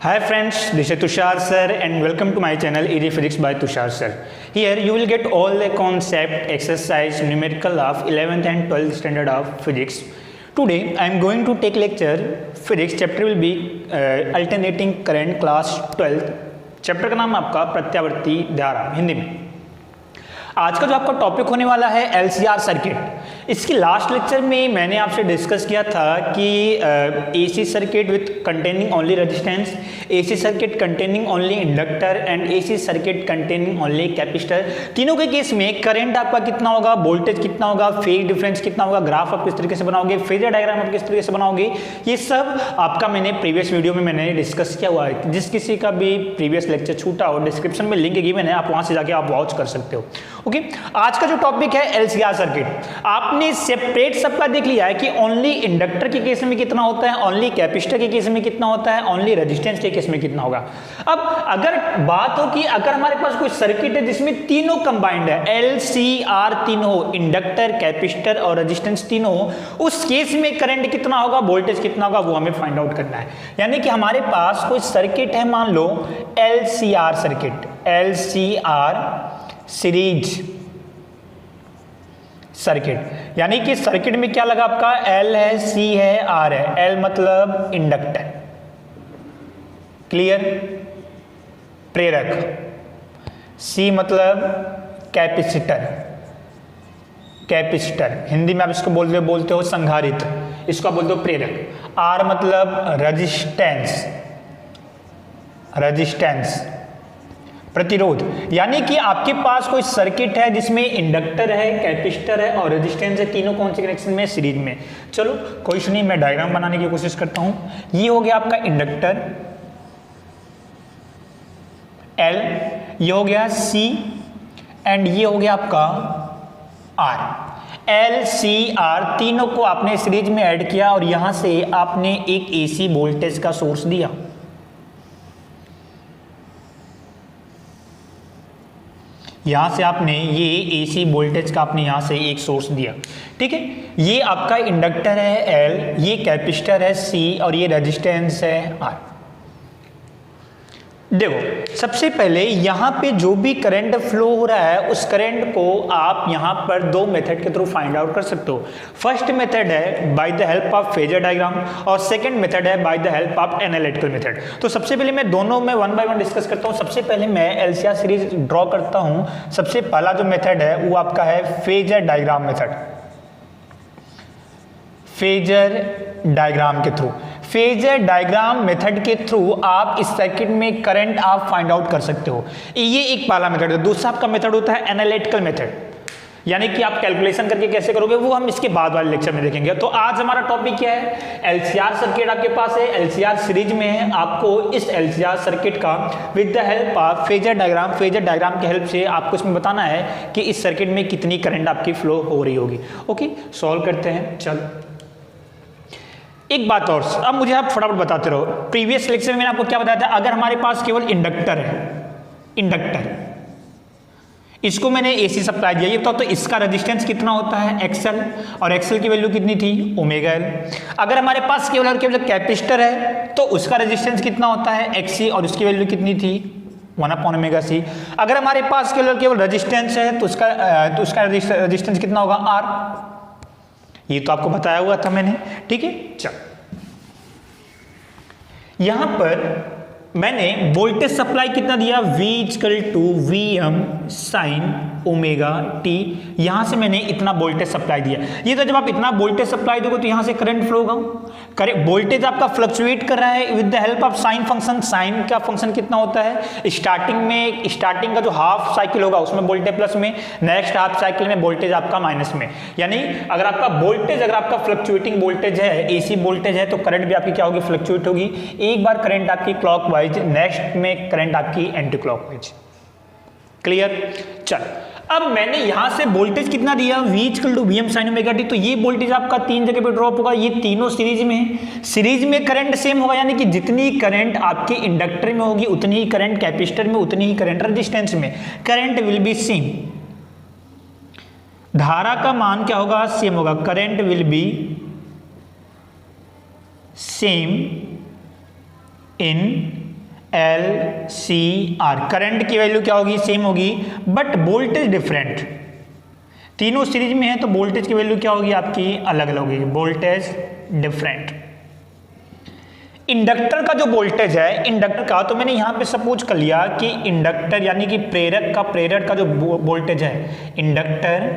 Hi friends, this is Tushar sir and welcome to my channel Easy Physics by Tushar sir. Here you will get all the concept, exercise, numerical of 11th and 12th standard of physics. Today I am going to take lecture physics chapter will be alternating current class 12th. Chapter का नाम आपका प्रत्यावर्ती धारा हिंदी में. आज का जो आपका टॉपिक होने वाला है एलसीआर सर्किट. इसकी लास्ट लेक्चर में मैंने आपसे डिस्कस किया था कि AC circuit with containing only resistance, AC circuit containing only inductor and AC circuit containing only capacitor, तीनों के केस में करंट आपका कितना होगा, वोल्टेज कितना होगा, फेज डिफरेंस कितना होगा, ग्राफ आप किस तरीके से बनाओगे, फेजर डायग्राम आप किस तरीके से बनाओगे, ये सब आपका मैंने प्रीवियस वीडियो में मैंने डिस्कस किया हुआ है. जिस किसी का भी प्रीवियस लेक्चर छूटा हो डिस्क्रिप्शन में लिंक गिवन है, आप वहां से जाके आप वॉच कर सकते हो. ओके आज का जो टॉपिक है एलसीआर सर्किट. आपने सेपरेट सबका देख लिया है कि ओनली इंडक्टर के केस में कितना होता है, ओनली कैपेसिटर के केस में कितना होता है, ओनली रेजिस्टेंस के केस में कितना होगा. अब अगर बात हो कि अगर हमारे पास कोई सर्किट है जिसमें तीनों कंबाइंड है, एलसीआर तीनों हो, इंडक्टर, कैपेसिटर और रेजिस्टेंस तीनों हो, उस केस में करंट कितना होगा, वोल्टेज कितना होगा, वो हमें फाइंड आउट करना है. यानी कि हमारे पास कोई सर्किट है, मान लो LCR circuit, LCR series circuit. यानी कि सर्किट में क्या लगा आपका, एल है, सी है, आर है. एल मतलब इंडक्टर, क्लियर, प्रेरक. सी मतलब कैपेसिटर, कैपेसिटर हिंदी में आप इसको बोलते हो संधारित्र, इसको आप बोलते हो प्रेरक. आर मतलब रेजिस्टेंस, रेजिस्टेंस प्रतिरोध. यानी कि आपके पास कोई सर्किट है जिसमें इंडक्टर है, कैपेसिटर है और रेजिस्टेंस है, तीनों कौन से कनेक्शन में, सीरीज में. चलो कोई नहीं, मैं डायग्राम बनाने की कोशिश करता हूं. ये हो गया आपका इंडक्टर L, ये हो गया C एंड ये हो गया आपका R. L, C, R तीनों को आपने सीरीज में ऐड किया और यहां से आपने एक AC वोल्टेज का सोर्स दिया. यहां से आपने ये एसी वोल्टेज का आपने यहां से एक सोर्स दिया. ठीक है, ये आपका इंडक्टर है L, ये कैपेसिटर है C और ये रेजिस्टेंस है R. देखो सबसे पहले यहां पे जो भी करंट फ्लो हो रहा है उस करंट को आप यहां पर दो मेथड के थ्रू फाइंड आउट कर सकते हो. फर्स्ट मेथड है by the help of phasor diagram और सेकंड मेथड है by the help of analytical method. तो सबसे पहले मैं दोनों में वन बाय वन डिस्कस करता हूं. सबसे पहले मैं एलसीआर सीरीज ड्रॉ करता हूं. सबसे पहला जो मेथड है वो आपका है phasor diagram method. Phasor diagram के थ्रू, फेजर डायग्राम मेथड के थ्रू आप इस सर्किट में करंट आप फाइंड आउट कर सकते हो. ये एक पहला मेथड है. दूसरा आपका मेथड होता है एनालिटिकल मेथड, यानी कि आप कैलकुलेशन करके कैसे करोगे वो हम इसके बाद वाले लेक्चर में देखेंगे. तो आज हमारा टॉपिक क्या है, एलसीआर सर्किट आपके पास है, एलसीआर सीरीज में है. आपको इस एलसीआर सर्किट का with the help of phasor diagram, phasor diagram की हेल्प से आपको इसमें बताना है कि इस सर्किट में कितनी करंट आपकी फ्लो हो रही होगी. ओके सॉल्व करते हैं. चलो एक बात और, अब मुझे आप फटाफट बताते रहो. प्रीवियस लेक्चर में मैंने आपको क्या बताया था, अगर हमारे पास केवल इंडक्टर है, इंडक्टर इसको मैंने एसी सप्लाई दिया, ये तो इसका रेजिस्टेंस कितना होता है एक्सएल, और एक्सएल की वैल्यू कितनी थी ओमेगा एल. अगर हमारे पास केवल और केवल कैपेसिटर है तो उसका रेजिस्टेंस कितना होता है एक्सी और उसकी वैल्यू कितनी थी 1/ओमेगा सी. अगर हमारे पास केवल रेजिस्टेंस है तो उसका रेजिस्टेंस कितना होगा आर. ये तो आपको बताया हुआ था मैंने. ठीक है, चल यहां पर मैंने वोल्टेज सप्लाई कितना दिया, V = Vm sin omega T. यहां से मैंने इतना वोल्टेज सप्लाई दिया. ये तो जब आप इतना वोल्टेज सप्लाई दोगे तो यहां से करंट फ्लो होगा. वोल्टेज आपका फ्लक्चुएट कर रहा है with the help of sine function. Sine का फंक्शन कितना होता है, स्टार्टिंग का जो हाफ साइकिल होगा उसमें वोल्टेज प्लस में, नेक्स्ट हाफ साइकिल में वोल्टेज आपका माइनस में. यानी अगर आपका फ्लक्चुएटिंग वोल्टेज है, एसी वोल्टेज है, तो करंट भी आपकी क्या होगी, फ्लक्चुएट होगी. एक बार करंट आपकी क्लॉकवाइज, नेक्स्ट में करंट आपकी एंटी क्लॉकवाइज. क्लियर. चल अब मैंने यहां से वोल्टेज कितना दिया, V = Vm sin omega T. तो ये वोल्टेज आपका तीन जगह पे ड्रॉप होगा. ये तीनों सीरीज में है, सीरीज में करंट सेम होगा. यानी कि जितनी करंट आपके इंडक्टर में होगी उतनी ही करंट कैपेसिटर में, उतनी ही करंट रेजिस्टेंस में. Current will be same. धारा का मान क्या होगा, सेम होगा. Current will be same in L C R. Current की वैल्यू क्या होगी, सेम होगी, बट वोल्टेज डिफरेंट। तीनों सीरीज में है तो वोल्टेज की वैल्यू क्या होगी आपकी, अलग अलग होगी, वोल्टेज डिफरेंट। इंडक्टर का जो वोल्टेज है, इंडक्टर का, तो मैंने यहां पे सपोज कर लिया कि इंडक्टर यानी कि प्रेरक का जो वोल्टेज है, इंडक्टर,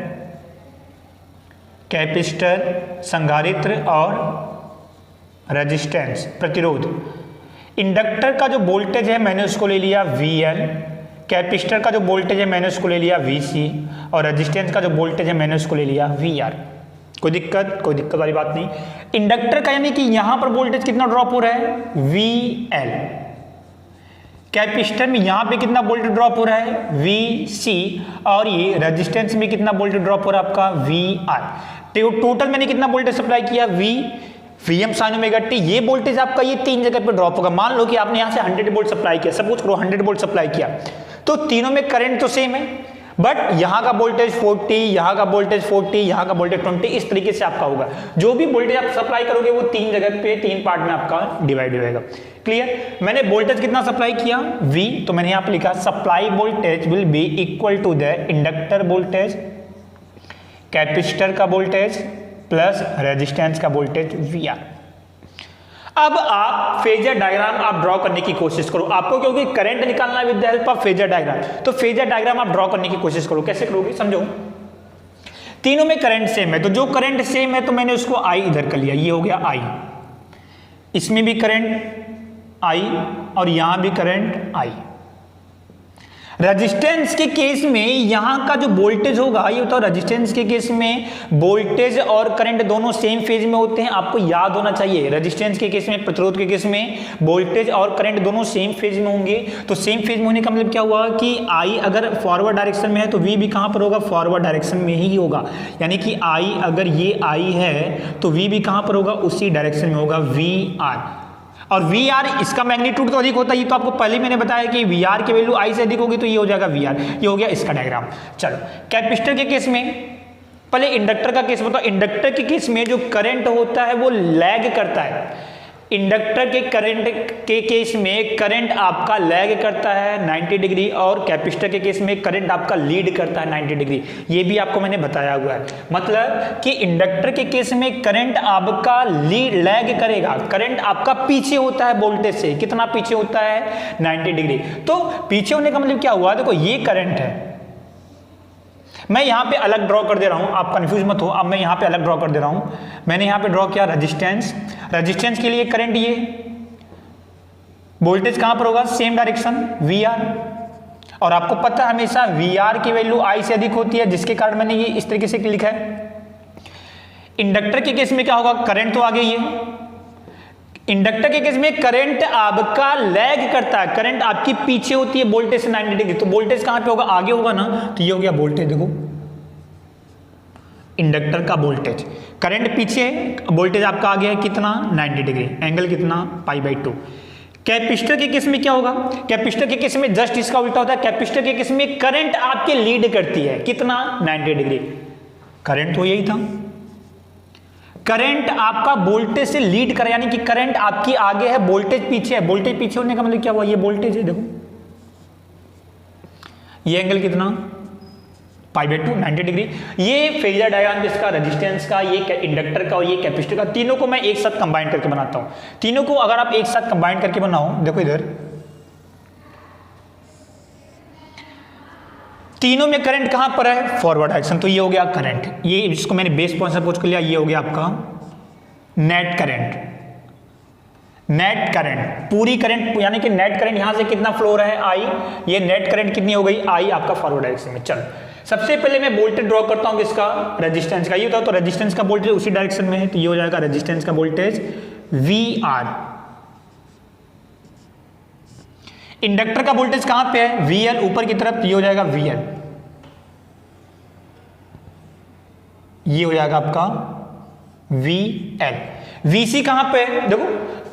कैपेसिटर, संधारित्र और रेजिस्टेंस, प्रतिरोध। इंडक्टर का जो वोल्टेज है मैंने उसको ले लिया VL, कैपेसिटर का जो वोल्टेज है मैंने उसको ले लिया VC, और रेजिस्टेंस का जो वोल्टेज है मैंने उसको ले लिया VR। कोई दिक्कत वाली बात नहीं। इंडक्टर का यानी कि यहां पर वोल्टेज कितना ड्रॉप हो रहा है, VL। कैपेसिटर में यहां पे कितना वोल्टेज ड्रॉप हो रहा है, VC, और ये रेजिस्टेंस में कितना वोल्टेज ड्रॉप हो रहा है आपका, VR। तो टोटल मैंने कितना वोल्टेज सप्लाई किया, Vm sin ओमेगा t। ये वोल्टेज आपका ये तीन जगह पे ड्रॉप होगा। मान लो कि आपने यहां से 100 वोल्ट सप्लाई किया, सपोज करो 100 वोल्ट सप्लाई किया, तो तीनों में करंट तो सेम है, बट यहां का वोल्टेज 40, यहां का वोल्टेज 40, यहां का वोल्टेज 20, इस तरीके से आपका होगा। जो भी वोल्टेज आप सप्लाई करोगे वो तीन जगह पे, तीन पार्ट में आपका डिवाइड होगा। क्लियर। मैंने वोल्टेज कितना सप्लाई किया, V, तो मैंने यहां पे लिखा supply voltage will be equal to the inductor voltage, capacitor का वोल्टेज प्लस रेजिस्टेंस का वोल्टेज VR। अब आप फेजर डायग्राम आप ड्रॉ करने की कोशिश करो। आपको क्योंकि करंट निकालना with the help of phasor diagram, तो फेजर डायग्राम आप ड्रॉ करने की कोशिश करो। कैसे करोगे समझो। तीनों में करंट सेम है, तो जो करंट सेम है तो मैंने उसको I इधर कर लिया, ये हो गया I। इसमें भी करंट I और यहां भी करंट I। रेजिस्टेंस के केस में यहां का जो वोल्टेज होगा, ये बताओ, रेजिस्टेंस के केस में वोल्टेज और करंट दोनों सेम फेज में होते हैं, आपको याद होना चाहिए। रेजिस्टेंस के केस में, प्रतिरोध के केस में वोल्टेज और करंट दोनों सेम फेज में होंगे। तो सेम फेज में होने का मतलब क्या हुआ कि I अगर फॉरवर्ड डायरेक्शन में है तो V भी कहां पर होगा, फॉरवर्ड डायरेक्शन में ही होगा। यानी कि I, अगर ये I है तो V भी कहां पर होगा, उसी डायरेक्शन में होगा, VR। और VR इसका मैग्नीट्यूड तो अधिक होता है, ये तो आपको पहले ही मैंने बताया कि VR की वैल्यू I से अधिक होगी तो ये हो जाएगा VR। ये हो गया इसका डायग्राम। चलो कैपेसिटर के केस में, पहले इंडक्टर का केस बताओ। इंडक्टर के केस में जो करंट होता है वो लैग करता है। इंडक्टर के करंट के केस में करंट आपका लैग करता है 90 डिग्री, और कैपेसिटर के केस में करंट आपका लीड करता है 90 डिग्री। ये भी आपको मैंने बताया हुआ है। मतलब कि इंडक्टर के केस में करंट आपका लैग करेगा, करंट आपका पीछे होता है वोल्टेज से। कितना पीछे होता है, 90 डिग्री। तो पीछे होने का मतलब क्या हुआ, देखो ये करंट है, मैं यहां पे अलग ड्रॉ कर दे रहा हूं, आप कंफ्यूज मत हो। अब मैं यहां पे अलग ड्रॉ कर दे रहा हूं। मैंने यहां पे ड्रॉ किया रेजिस्टेंस, रेजिस्टेंस के लिए करंट, ये वोल्टेज कहां पर होगा, सेम डायरेक्शन VR। और आपको पता है हमेशा VR की वैल्यू I से अधिक होती है, जिसके कारण मैंने ये इस तरीके से लिखा है। इंडक्टर के केस में क्या होगा, करंट तो आगे, ये इंडक्टर के केस में करंट आपका लैग करता है, करंट आपकी पीछे होती है वोल्टेज से 90 डिग्री। तो वोल्टेज कहां पे होगा, आगे होगा ना, तो ये हो गया वोल्टेज। देखो इंडक्टर का वोल्टेज, करंट पीछे है, वोल्टेज आपका आगे है कितना, 90 डिग्री, एंगल कितना, π/2। कैपेसिटर के केस में क्या होगा, कैपेसिटर के केस में जस्ट इसका उल्टा होता है। कैपेसिटर के केस में करंट आपके लीड करती है, कितना, 90 डिग्री। करंट तो यही था, करंट आपका वोल्टेज से लीड करे, यानी कि करंट आपकी आगे है, वोल्टेज पीछे है। वोल्टेज पीछे होने का मतलब क्या हुआ, ये वोल्टेज है, देखो ये एंगल कितना, π/2, 90 डिग्री। ये फेजर डायग्राम जिसका रेजिस्टेंस का, ये इंडक्टर का और ये कैपेसिटर का, तीनों को मैं एक साथ कंबाइन करके बनाता हूं। तीनों को अगर आप एक साथ कंबाइन करके बनाओ, देखो इधर तीनों में करंट कहां पर है, फॉरवर्ड डायरेक्शन। तो ये हो गया करंट, ये जिसको मैंने बेस पॉइंट सपोज कर लिया, ये हो गया आपका नेट करंट। नेट करंट, पूरी करंट, यानी कि नेट करंट यहां से कितना फ्लो हो रहा है, I। ये नेट करंट कितनी हो गई, I आपका फॉरवर्ड डायरेक्शन में। चलो सबसे पहले मैं वोल्टेज ड्रॉ करता हूं किसका, रेजिस्टेंस का। ये होता तो रेजिस्टेंस का वोल्टेज उसी डायरेक्शन में है, तो ये हो जाएगा रेजिस्टेंस का वोल्टेज VR। इंडक्टर का वोल्टेज कहां पे है, VL, ऊपर की तरफ, ये हो जाएगा VL। ये हो जाएगा आपका VL। VC कहां पे है, देखो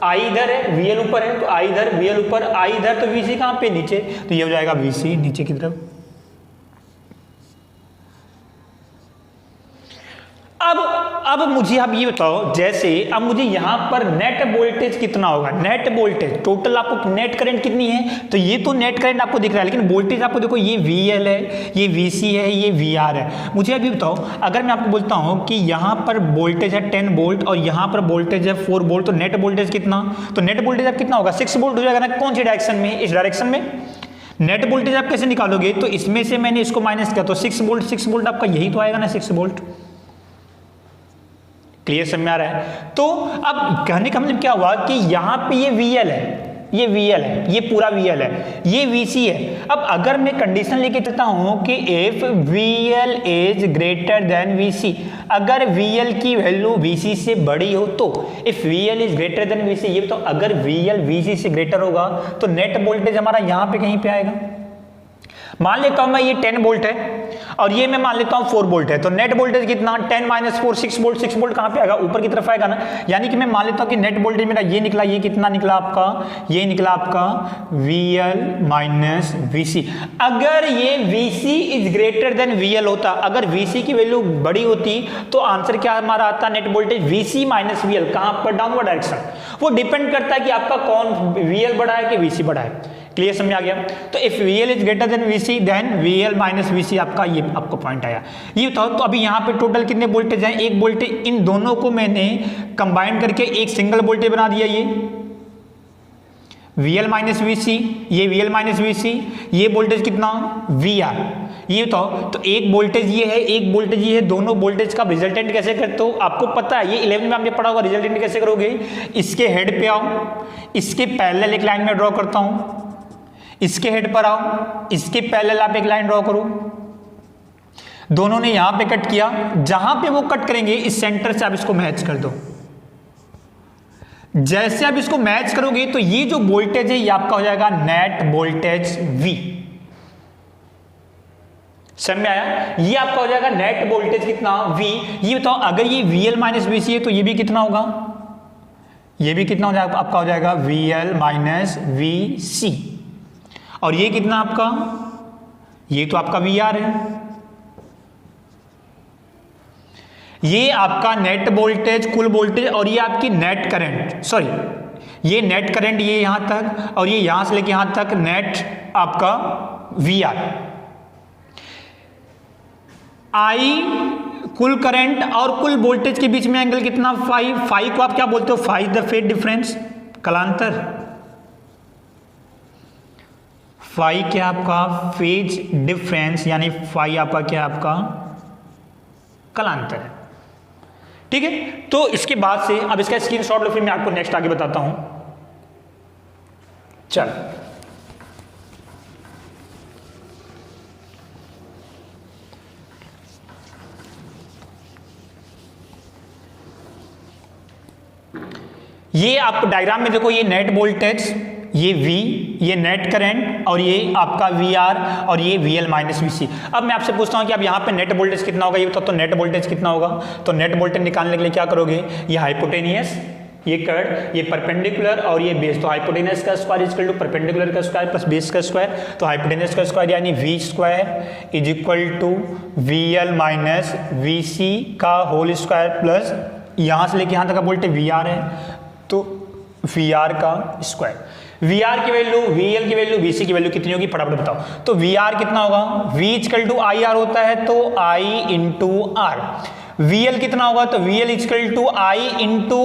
I इधर है, VL ऊपर है, तो I इधर, VL ऊपर, I इधर, तो VC कहां पे, नीचे, तो ये हो जाएगा VC, नीचे की तरफ। अब अब मुझे आप ये बताओ, जैसे अब मुझे यहाँ पर नेट वोल्टेज कितना होगा, नेट वोल्टेज टोटल आपको नेट करंट कितनी है, तो ये तो नेट करंट आपको दिख रहा है, लेकिन वोल्टेज आपको देखो ये VL है, ये VC है, ये VR है। मुझे अभी बताओ, अगर मैं आपको बोलता हूँ कि यहाँ पर वोल्टेज है 10 वोल्ट और यहाँ पर वोल्टेज है 4 वोल्ट, तो नेट वोल्टेज कितना, तो नेट वोल्टेज आप कितना होगा 6 वोल्ट हो जाएगा ना। कौन सी डायरेक्शन में, इस डायरेक्शन में। नेट वोल्टेज आप कैसे निकालोगे, तो इसमें से मैंने इसको माइनस किया तो 6 वोल्ट आपका यही तो आएगा ना 6 वोल्ट। क्लियर समझ में आ रहा है। तो अब कहने का मतलब क्या हुआ कि यहां पे ये VL है, ये VL है, ये पूरा VL है, ये VC है। अब अगर मैं कंडीशन लेके चलता हूं कि if VL is greater than VC, अगर VL की वैल्यू VC से बड़ी हो तो, if VL is greater than VC, ये बताओ अगर VL VC से ग्रेटर होगा तो नेट वोल्टेज हमारा यहां पे कहीं पे आएगा। मान लेता हूं मैं ये 10 वोल्ट है और ये मैं मान लेता हूं 4 वोल्ट है, तो नेट वोल्टेज कितना 10 माइनस 4 6 वोल्ट। 6 वोल्ट कहां पे आएगा, ऊपर की तरफ आएगा ना। यानी कि मैं मान लेता हूं कि नेट वोल्टेज मेरा ये निकला, ये कितना निकला आपका, ये निकला आपका VL माइनस VC। अगर ये VC is greater then VL होता, अगर VC की वैल्यू बड़ी होती तो आंसर क्या हमारा आता, net voltage VC minus VL। कहां पर, डाउनवर्ड डायरेक्शन। वो डिपेंड करता है कि आपका कौन VL बड़ा है कि VC बड़ा है। क्लियर समझ आ गया। तो if VL is greater than VC then VL minus VC, आपका ये आपको पॉइंट आया। ये बताओ, तो अभी यहाँ पे टोटल कितने वोल्टेज हैं, एक वोल्टेज, इन दोनों को मैंने कंबाइन करके एक सिंगल वोल्टेज बना दिया, ये VL माइनस VC, ये VL माइनस VC, ये वोल्टेज कितना VR। ये बताओ, तो एक वोल्टेज ये है, एक वोल्टेज ये है, दोनों वोल्टेज का रिजल्टेंट कैसे करते हो आपको पता है, ये 11 में आपने पढ़ा होगा। रिजल्टेंट कैसे करोगे, इसके हेड पे आओ, इसके पैरेलल एक लाइन में ड्रॉ करता हूं, इसके हेड पर आओ, इसके पैरेलल आप एक लाइन ड्रॉ करो, दोनों ने यहां पे कट किया, जहां पे वो कट करेंगे इस सेंटर से आप इसको मैच कर दो। जैसे आप इसको मैच करोगे तो ये जो वोल्टेज है ये आपका हो जाएगा नेट वोल्टेज V। समझ में आया, ये आपका हो जाएगा नेट वोल्टेज कितना V। ये बताओ, अगर ये VL माइनस VC है तो ये भी कितना होगा, ये भी कितना हो जाएगा आपका, हो जाएगा VL माइनस VC। और ये कितना आपका, ये तो आपका VR है। ये आपका नेट वोल्टेज, कुल वोल्टेज, और ये आपकी नेट करंट, सॉरी ये नेट करंट, ये यहां तक और ये यहां से लेके यहां तक नेट आपका VR। I कुल करंट और कुल वोल्टेज के बीच में एंगल कितना, फाई को आप क्या बोलते हो, फाई द फेज डिफरेंस, कलांतर। फाई क्या आपका, फेज डिफरेंस, यानी फाई आपका क्या, आपका कलांतर है। ठीक है, तो इसके बाद से अब इसका स्क्रीनशॉट लो, फिर मैं आपको नेक्स्ट आगे बताता हूं। चल, ये आप डायग्राम में देखो, ये नेट वोल्टेज, ये V, ये नेट करंट, और ये आपका VR, और ये VL माइनस VC। अब मैं आपसे पूछता हूं कि अब यहाँ पे नेट वोल्टेज कितना होगा, ये बताओ, तो नेट वोल्टेज कितना होगा, तो नेट वोल्टेज निकालने के लिए क्या करोगे, ये हाइपोटेनियस, ये कर्व, ये परपेंडिकुलर और ये बेस, तो हाइपोटेनियस का स्क्वायर इक्वल टू परपेंडिकुलर का स्क्वायर प्लस बेस का स्क्वायर, तो हाइपोटेनियस का स्क्वायर यानी V square is equal to VL minus VC का होल स्क्वायर प्लस यहां से लेके यहां तक का वोल्टेज VR है तो VR का स्क्वायर। VR की वैल्यू, VL की वैल्यू, VC की वैल्यू कितनी होगी फटाफट बताओ। तो VR कितना होगा, V इक्वल टू IR होता है तो I इंटू R। VL कितना होगा, तो VL equal to I into,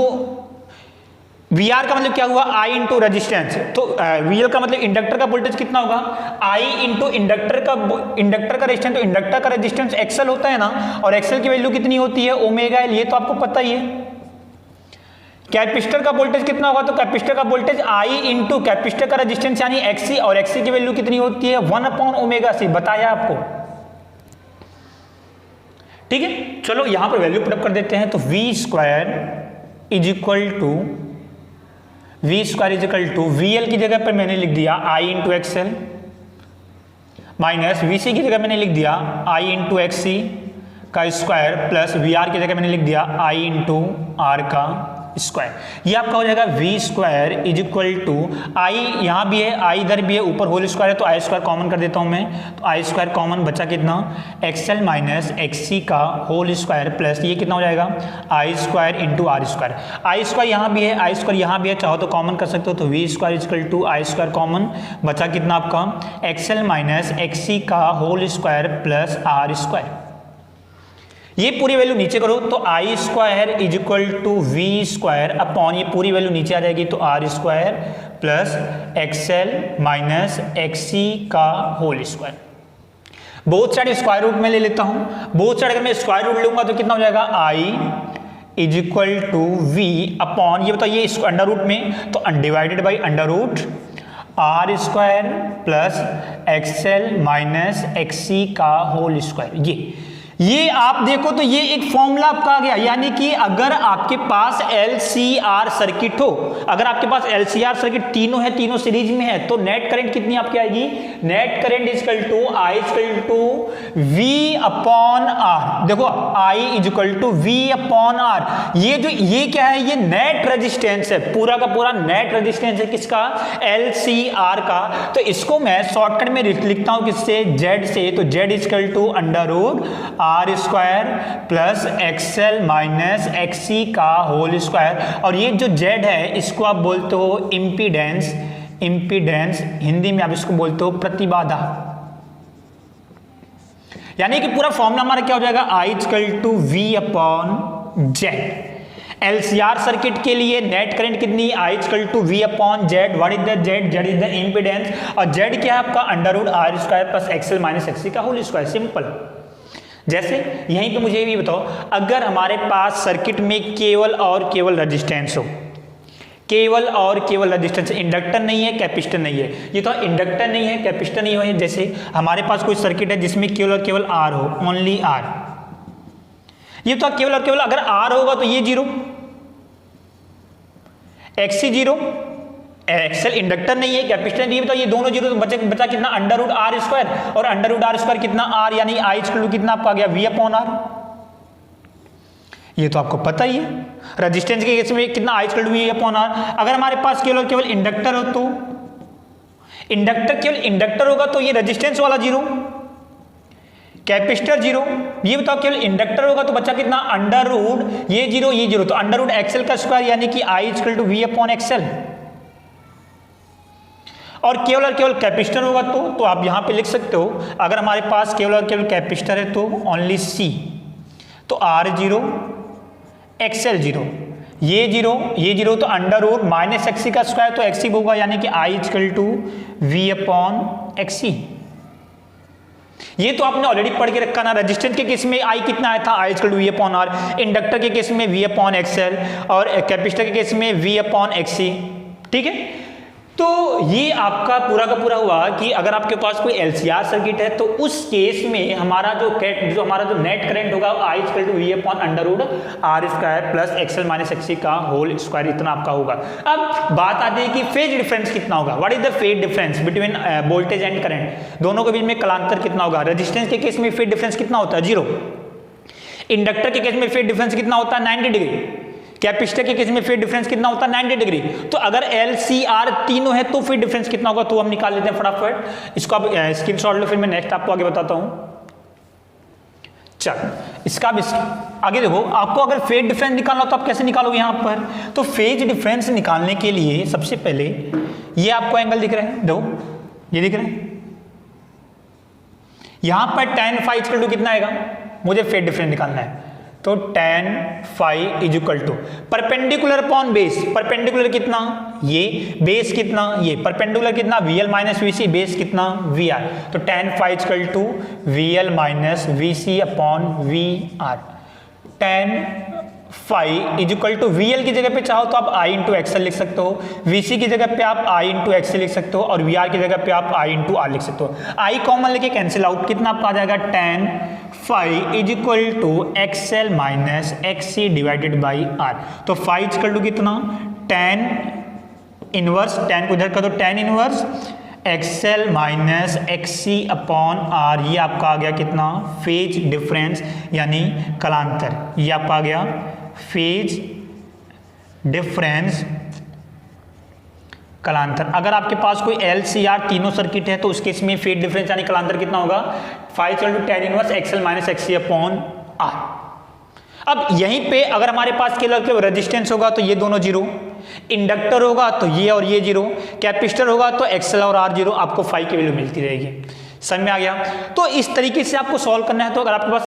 VR का मतलब क्या हुआ, I इंटू रेजिस्टेंस, तो VL का मतलब इंडक्टर का वोल्टेज कितना होगा, I इंटू इंडक्टर का रेजिस्टेंस, तो इंडक्टर का रेजिस्टेंस XL होता है ना, और XL की वैल्यू कितनी होती है, ओमेगा L, ये तो आपको पता ही है। कैपेसिटर का वोल्टेज कितना होगा, तो कैपेसिटर का वोल्टेज I इंटू कैपेसिटर का रेजिस्टेंस यानी XC, और XC की वैल्यू कितनी होती है 1/ओमेगा C, बताया आपको। ठीक है, चलो यहां पर वैल्यू पुट अप कर देते हैं, तो V square is equal to VL की जगह पर मैंने लिख दिया I into XL minus VC की जगह मैंने लिख दिया I इंटू XC का स्क्वायर प्लस VR की जगह मैंने लिख दिया I इंटू R का स्क्वायर। ये आपका हो जाएगा V square is equal to I, यहाँ भी है आई इधर भी है, ऊपर होल स्क्वायर है तो आई स्क्वायर कॉमन कर देता हूँ मैं, तो आई स्क्वायर कॉमन बचा कितना एक्सएल माइनस एक्ससी का होल स्क्वायर प्लस ये कितना हो जाएगा I square into R square. I square यहाँ भी है, आई स्क्वायर यहाँ भी है, चाहो तो कॉमन कर सकते हो, तो V square is equal to I square common बचा कितना आपका एक्सएल माइनस एक्ससी का whole square plus R square. ये पूरी वैल्यू नीचे करो तो I square is equal to V square upon ये पूरी वैल्यू नीचे आ जाएगी तो R square plus XL minus XC का whole square. Both side square root में ले लेता हूं, बोथ साइड अगर मैं स्क्वायर रूट लूंगा तो कितना हो जाएगा I is equal to V upon ये बताओ ये अंडर रूट में तो undivided by under root R square plus XL minus XC का होल स्क्वायर। ये आप देखो तो ये एक फॉर्मूला आपका आ गया, यानी कि अगर आपके पास LCR सर्किट हो, अगर आपके पास LCR सर्किट तीनों है, तीनों सीरीज में है, तो नेट करंट कितनी आपकी आएगी, net current equal to I equal to V upon R. देखो I equal to V upon R, ये क्या है, ये नेट रेजिस्टेंस है, पूरा का पूरा नेट रेजिस्टेंस है किसका, LCR का। तो इसको मैं शॉर्टकट में लिखता हूं किससे, Z से, तो Z is equal to under root R square plus XL minus XC का होल स्क्वायर। और ये जो Z है इसको आप बोलते हो इम्पीडेंस, इम्पीडेंस हिंदी में आप इसको बोलते हो प्रतिबाधा। यानी कि पूरा फॉर्मूला हमारा क्या हो जाएगा, I equal to V upon Z. LCR circuit के लिए नेट करंट कितनी, I equal to V upon Z. What is the Z, Z is the impedance, और जेड क्या है आपका under root R square plus XL minus XC का whole square. Simple. जैसे यहीं पे मुझे ये भी बताओ, अगर हमारे पास सर्किट में केवल और केवल रेजिस्टेंस हो, केवल और केवल रेजिस्टेंस, इंडक्टर नहीं है कैपेसिटर नहीं है, ये तो इंडक्टर नहीं है कैपेसिटर नहीं है, जैसे हमारे पास कोई सर्किट है जिसमें केवल और केवल आर हो, ओनली आर, ये तो केवल और केवल अगर आर होगा तो ये zero, XC zero, XL inductor नहीं है कैपेसिटर नहीं है, तो ये दोनों जीरो, तो बचा कितना अंडर रूट आर स्क्वायर, और अंडर रूट आर स्क्वायर कितना आर, यानी आई इक्वल टू कितना आपका आ गया वी अपॉन आर। ये तो आपको पता ही है, रेजिस्टेंस के केस में कितना I equal to V upon R. अगर हमारे पास केवल केवल इंडक्टर हो तो इंडक्टर केवल इंडक्टर होगा तो ये रेजिस्टेंस वाला जीरो, कैपेसिटर जीरो। ये बताओ केवल इंडक्टर होगा तो बचा कितना अंडर रूट ये जीरो, तो अंडर रूट एक्सएल का स्क्वायर यानी कि I equal to V upon XL. और केवल कैपेसिटर होगा तो आप यहां पे लिख सकते हो, अगर हमारे पास केवल और केवल कैपेसिटर है तो ओनली सी, तो आर जीरो एक्सएल जीरो, ये जीरो तो अंडर रूट माइनस एक्सी का स्क्वायर तो एक्सी होगा, यानी कि I equal to V upon XC. ये तो आपने ऑलरेडी पढ़ के रखा ना, रेजिस्टेंस के केस में आई कितना आया था, I equal to V upon R, inductor के केस में वी अपॉन एक्सएल, और कैपेसिटर के केस में वी अपॉन एक्सी। ठीक है, तो ये आपका पूरा का पूरा हुआ कि अगर आपके पास कोई एलसीआर सर्किट है तो उस केस में हमारा जो नेट करंट होगा I equal to V upon under root R square plus XL minus XC का होल स्क्वायर, इतना आपका होगा। अब बात आती है कि फेज डिफरेंस कितना होगा, what is the phase difference between voltage and current, दोनों के बीच में कालांतर कितना होगा। रेजिस्टेंस के केस में फेज डिफरेंस कितना होता है, जीरो। इंडक्टर के केस में फेज डिफरेंस कितना होता है, 90 डिग्री। कैपेसिटर के केस में फेज डिफरेंस कितना होता है, 90 डिग्री। तो अगर LCR तीनों है तो फेज डिफरेंस कितना होगा, तो हम निकाल लेते हैं फटाफट। इसको आप स्क्रीनशॉट लो, फिर मैं नेक्स्ट आपको आगे बताता हूं। चल इसका आगे देखो, आपको अगर फेज डिफरेंस निकालना हो तो आप कैसे निकालोगे यहां पर, तो फेज डिफरेंस निकालने के लिए सबसे पहले ये आपको एंगल दिख रहे हैं, देखो ये दिख रहे हैं, यहां पर tan phi इक्वल टू कितना आएगा, मुझे फेज डिफरेंस निकालना है, तो tan phi is equal to perpendicular upon base, perpendicular कितना ये, बेस कितना ये, परपेंडिकुलर कितना VL माइनस VC, बेस कितना VR, तो tan phi is equal to VL minus VC upon VR। tan phi is equal to VL की जगह पे चाहो तो आप I इंटू एक्सएल लिख सकते हो, VC की जगह पे आप I इंटू एक्सएल लिख सकते हो, और VR की जगह पे आप I इंटू R लिख सकते हो। I कॉमन लेके कैंसिल आउट, कितना आपका आ जाएगा tan phi is equal to XL minus XC divided by R. तो phi इज इक्वल टू कितना, tan इनवर्स, tan को इधर कर दो, tan inverse XL minus XC upon R. ये आपका आ गया कितना, फेज डिफरेंस यानी कलांतर, ये आपका आ गया फेज डिफरेंस कलांतर। अगर आपके पास कोई एल सी आर तीनों सर्किट है तो उस केस में फेज डिफरेंस यानी कलांतर कितना होगा 5 × tan inverse XL - XC upon R। अब यहीं पे अगर हमारे पास केवल रेजिस्टेंस होगा तो ये दोनों जीरो, इंडक्टर होगा तो ये और ये जीरो, कैपेसिटर होगा तो XL और R जीरो, आपको फाई की वैल्यू मिलती रहेगी। समझ में आ गया? तो इस तरीके से आपको सॉल्व करना है। तो अगर आपके पास